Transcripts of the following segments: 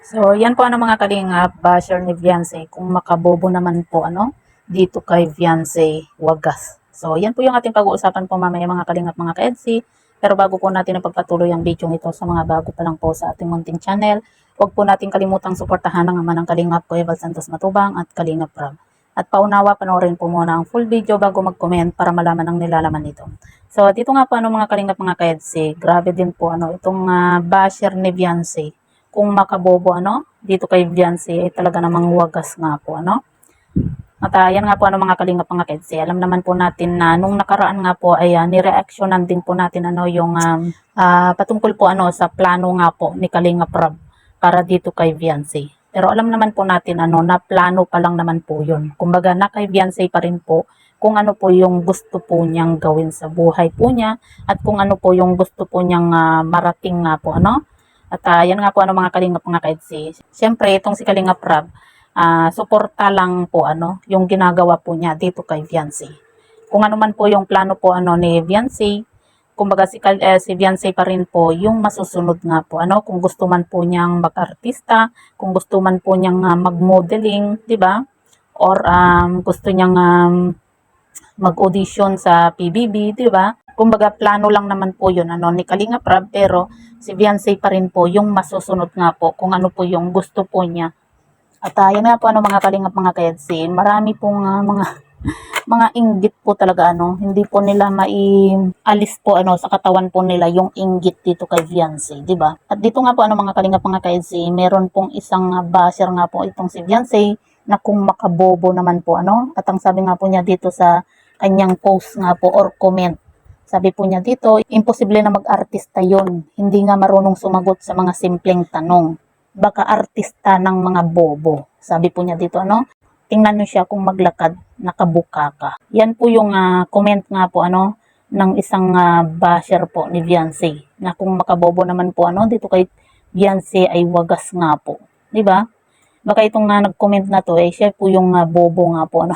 So, yan po mga kalingap, basher ni Fiancé. Kung makabobo naman po, dito kay Fiancé, wagas. So, yan po yung ating pag-uusapan po mamaya mga kalingap, mga ka-EDC. Pero bago po natin napagpatuloy ang video ito sa mga bago pa lang po sa ating munting channel, huwag po natin kalimutang suportahan ang ama ng kalingap ko, Eval Santos Matubang at Kalingap Rob. At paunawa, panoorin po muna ang full video bago mag-comment para malaman ang nilalaman nito. So, dito nga po mga kalingap, mga ka-EDC, grabe din po itong basher ni Fiancé. Kung makabobo dito kay Fiancé ay talaga namang wagas nga po At yan nga po mga kalingap, mga keds. Alam naman po natin na nung nakaraan nga po ay ni-reactionan din po natin yung patungkol po sa plano nga po ni Kalingap Rob para dito kay Fiancé. Pero alam naman po natin na plano pa lang naman po yun. Kumbaga na kay Fiancé pa rin po kung ano po yung gusto po niyang gawin sa buhay po niya at kung ano po yung gusto po niyang marating nga po At yan nga po mga kalingap, mga ka-EDC. Siyempre itong si Kalingap Rob, suporta lang po yung ginagawa po niya dito kay Fiancé. Kung ano man po yung plano po ni Fiancé, kumbaga si Fiancé pa rin po yung masusunod nga po kung gusto man po niyang mag-artista, kung gusto man po niyang mag-modeling, 'di ba? Or gusto niyang mag-audition sa PBB, 'di ba? Kumbaga plano lang naman po 'yun ni Kalingap Rob, pero si Fiancé pa rin po yung masusunod nga po kung ano po yung gusto po niya. At yan nga po mga kalingap, mga ka-EDC, marami pong mga inggit po talaga hindi po nila maialis po sa katawan po nila yung inggit dito kay Fiancé, 'di ba? At dito nga po mga kalingap, mga ka-EDC, meron pong isang basher nga po itong si Fiancé na kung makabobo naman po at ang sabi nga po niya dito sa kanyang post nga po or comment, sabi po niya dito, imposible na mag-artista yon. Hindi nga marunong sumagot sa mga simpleng tanong. Baka artista ng mga bobo. Sabi po niya dito, tingnan niyo siya kung maglakad, nakabuka ka. Yan po yung comment nga po, ng isang basher po ni Fiancé. Na kung makabobo naman po, dito kay Fiancé ay wagas nga po. 'Di ba? Baka itong nag-comment na to, siya po yung bobo nga po,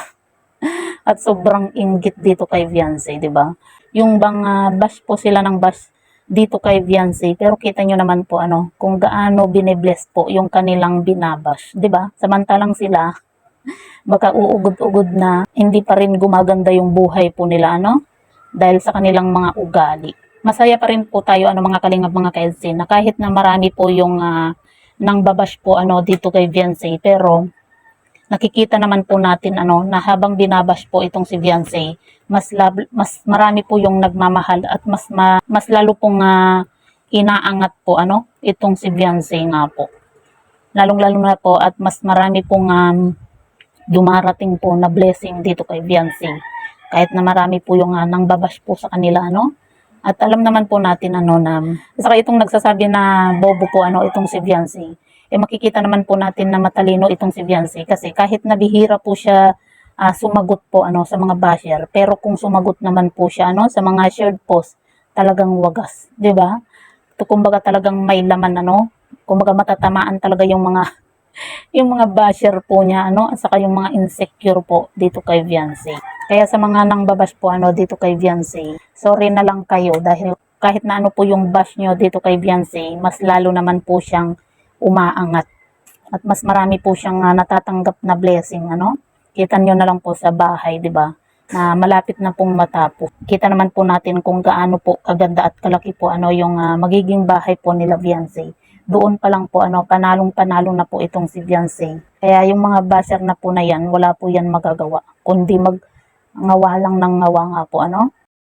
At sobrang inggit dito kay Fiancé, 'di ba? Yung bang bash po sila ng bash dito kay Fiancé, pero kita nyo naman po kung gaano binibless po yung kanilang binabash, 'di ba? Samantalang sila baka uugod-ugod na hindi pa rin gumaganda yung buhay po nila dahil sa kanilang mga ugali. Masaya pa rin po tayo mga kalingap, mga ka-EDC, na kahit na marami po yung nang babash po dito kay Fiancé, pero nakikita naman po natin na habang binabash po itong si Fiancé, mas marami po yung nagmamahal at mas lalo pong inaangat po itong si Fiancé nga po. Lalong-lalo na po at mas marami pong dumarating po na blessing dito kay Fiancé. Kahit na marami po yung nang babash po sa kanila At alam naman po natin na saka itong nagsasabi na bobo po itong si Fiancé, makikita naman po natin na matalino itong si Fiancé kasi kahit nabihira po siya sumagot po sa mga basher, pero kung sumagot naman po siya sa mga shared post, talagang wagas, 'di ba? Ito kumbaga talagang may laman kumbaga matatamaan talaga yung mga basher po niya at saka yung mga insecure po dito kay Fiancé. Kaya sa mga nang babash po dito kay Fiancé, sorry na lang kayo dahil kahit na po yung bash nyo dito kay Fiancé, mas lalo naman po siyang umaangat at mas marami po siyang natatanggap na blessing Kita nyo na lang po sa bahay, 'di ba? Na malapit na pong matapos. Kita naman po natin kung gaano po kaganda at kalaki po yung magiging bahay po nila Fiancé. Doon pa lang po panalong-panalo na po itong si Fiancé. Kaya yung mga basher na po na yan, wala po yan magagawa kundi ngawa lang ng ngawa nga po